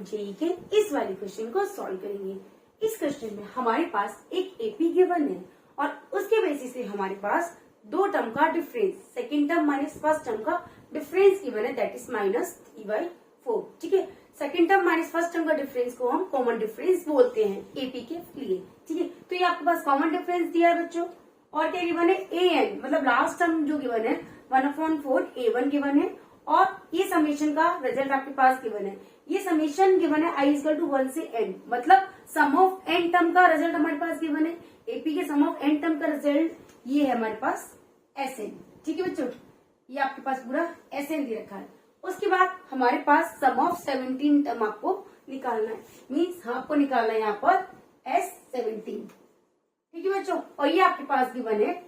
JEE के इस वाले क्वेश्चन को सॉल्व करेंगे। इस क्वेश्चन में हमारे पास एक एपी गिवन है और उसके बेसिस से हमारे पास दो टर्म का difference, second term minus first term का डिफरेंस गिवन है, दैट इज -3/4। ठीक है, second term minus first term का डिफरेंस को हम कॉमन डिफरेंस बोलते हैं एपी के लिए। ठीक है, तो ये आपके पास कॉमन डिफरेंस दिया है बच्चों। और क्या गिवन है, an, मतलब लास्ट टर्म जो गिवन है 1/4 a1 गिवन है और ये समेशन का रिजल्ट आपके पास गिवन है। ये समेशन गिवन है i = 1 से n, मतलब सम ऑफ n टर्म का रिजल्ट हमारे पास गिवन है। एपी के सम ऑफ n टर्म का रिजल्ट ये है हमारे पास Sn। ठीक है बच्चों, ये आपके पास पूरा Sn दे रखा है। उसके बाद हमारे पास सम ऑफ 17 टर्म आपको निकालना है, मीन्स आपको निकालना है यहाँ पर S17। ठीक है बच्चों, और ये आपके पास गिवन है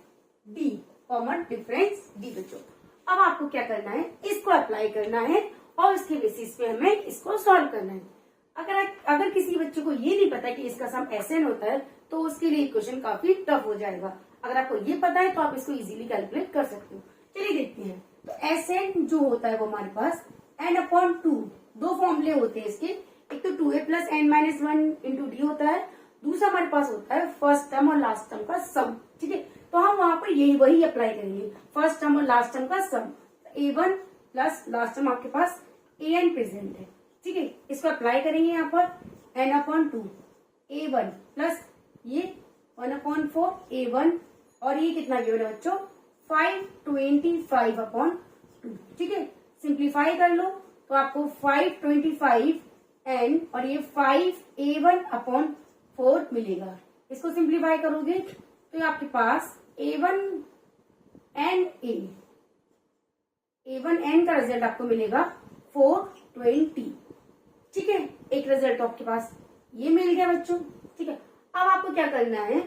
D, कॉमन डिफरेंस D बच्चों। अब आपको क्या करना है, इसको अप्लाई करना है और इसके बेसिस पे हमें इसको सॉल्व करना है। अगर किसी बच्चे को ये नहीं पता कि इसका सम Sn होता है तो उसके लिए क्वेश्चन काफी टफ हो जाएगा। अगर आपको ये पता है तो आप इसको इजीली कैलकुलेट कर सकते हो। चलिए देखते हैं। तो Sn जो होता है वो हमारे पास n/2, दो फॉर्मूले होते हैं इसके, एक तो 2a + n-1 × d होता है, दूसरा हमारे पास होता है फर्स्ट टर्म और लास्ट टर्म का सम। ठीक है, तो हम वहां पर वही अप्लाई करेंगे, फर्स्ट टर्म और लास्ट टर्म का सम। a1 प्लस लास्ट टर्म आपके पास an प्रेजेंट है। ठीक है, इसको अप्लाई करेंगे यहाँ पर n/2 a1 प्लस ये 1/4 a1 और ये कितना गिवन है बच्चों 525/2। ठीक है, सिंप्लीफाई कर लो तो आपको 525 n और ये 5a1/4 मिलेगा। इसको सिंप्लीफाई करोगे तो ये आपके पास a1n का रिजल्ट आपको मिलेगा 420। ठीक है, एक रिजल्ट आपके पास ये मिल गया बच्चों। ठीक है, अब आपको क्या करना है,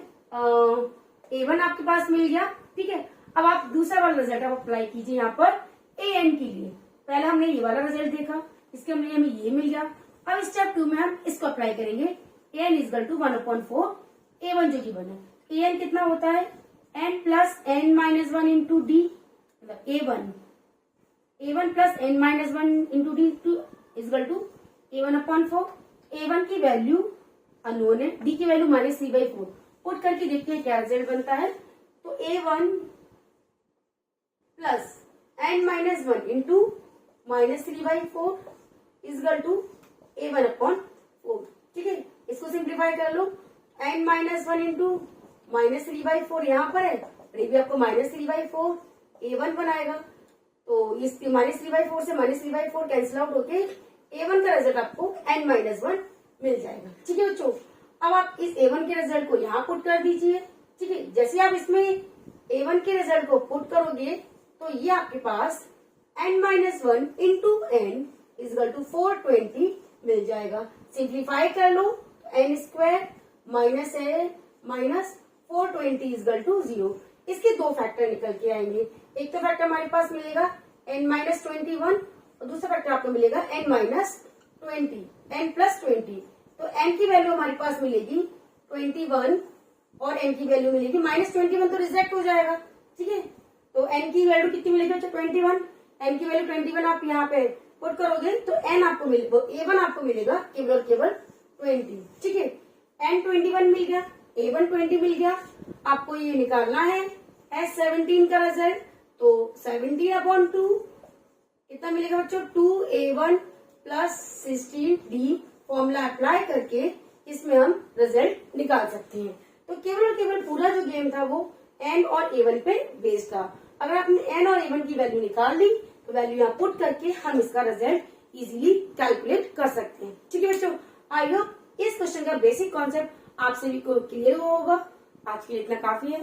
a1 आपके पास मिल गया। ठीक है, अब आप दूसरा वाला रिजल्ट आप अप्लाई कीजिए यहाँ पर an के लिए। पहले हमने ये वाला रिजल्ट देखा, इसके लिए हमें ये मिल गया। अब स्टेप 2 में हम इसको अप्लाई करेंगे, an = 1/4 a1 जो गिवन है। an कितना होता है n + n-1 × d, मतलब a1 + n-1 × d = a1/4। a1 की वैल्यू अननोन है, d की वैल्यू -3/4। पुट करके देखते हैं क्या रिजल्ट बनता है। तो a1 + n-1 × -3/4 = a1/4। ठीक है, इसको सिंप्लीफाई कर लो, n-1 × -3/4 यहाँ पर है, ये भी आपको -3/4 a1 बनाएगा। तो इस -3/4 से -3/4 कैंसिल आउट होके a1 का रिजल्ट आपको n-1 मिल जाएगा। ठीक है बच्चों, अब आप इस a1 के रिजल्ट को यहाँ पुट कर दीजिए। ठीक है, जैसे आप इसमें a1 के रिजल्ट को पुट करोगे तो ये आपके पास n-1 × n = 420 मिल जाएगा। सिंप्लीफाई कर लो, n² - a -420 = 0। इसके दो फैक्टर निकल के आएंगे, एक तो फैक्टर हमारे पास मिलेगा n-21 और दूसरा फैक्टर आपको मिलेगा n-20 n+20। तो n की वैल्यू हमारे पास मिलेगी 21 और n की वैल्यू मिलेगी -21, तो रिजेक्ट हो जाएगा। ठीक है, तो n की वैल्यू कितनी मिलेगी बच्चों 21, n की वैल्यू 21 आप यहाँ पे पुट करोगे तो n आपको मिलेगा, a1 आपको मिलेगा केवल और केवल 20। ठीक है, n 21 मिल गया, a1 20 मिल गया। आपको ये निकालना है S17 का रिजल्ट, तो 17/2 कितना मिलेगा बच्चों 2a1 + 16d। फॉर्मूला अप्लाई करके इसमें हम रिजल्ट निकाल सकते हैं। तो केवल और केवल पूरा जो गेम था वो n और a1 पे बेस्ड था। अगर आपने n और a1 की वैल्यू निकाल ली तो वैल्यू यहाँ पुट करके हम इसका रिजल्ट इजीली कैलकुलेट कर सकते हैं। ठीक है बच्चों, आई होप इस क्वेश्चन का बेसिक कॉन्सेप्ट आप सभी को क्लियर होगा। आज के लिए इतना काफी है।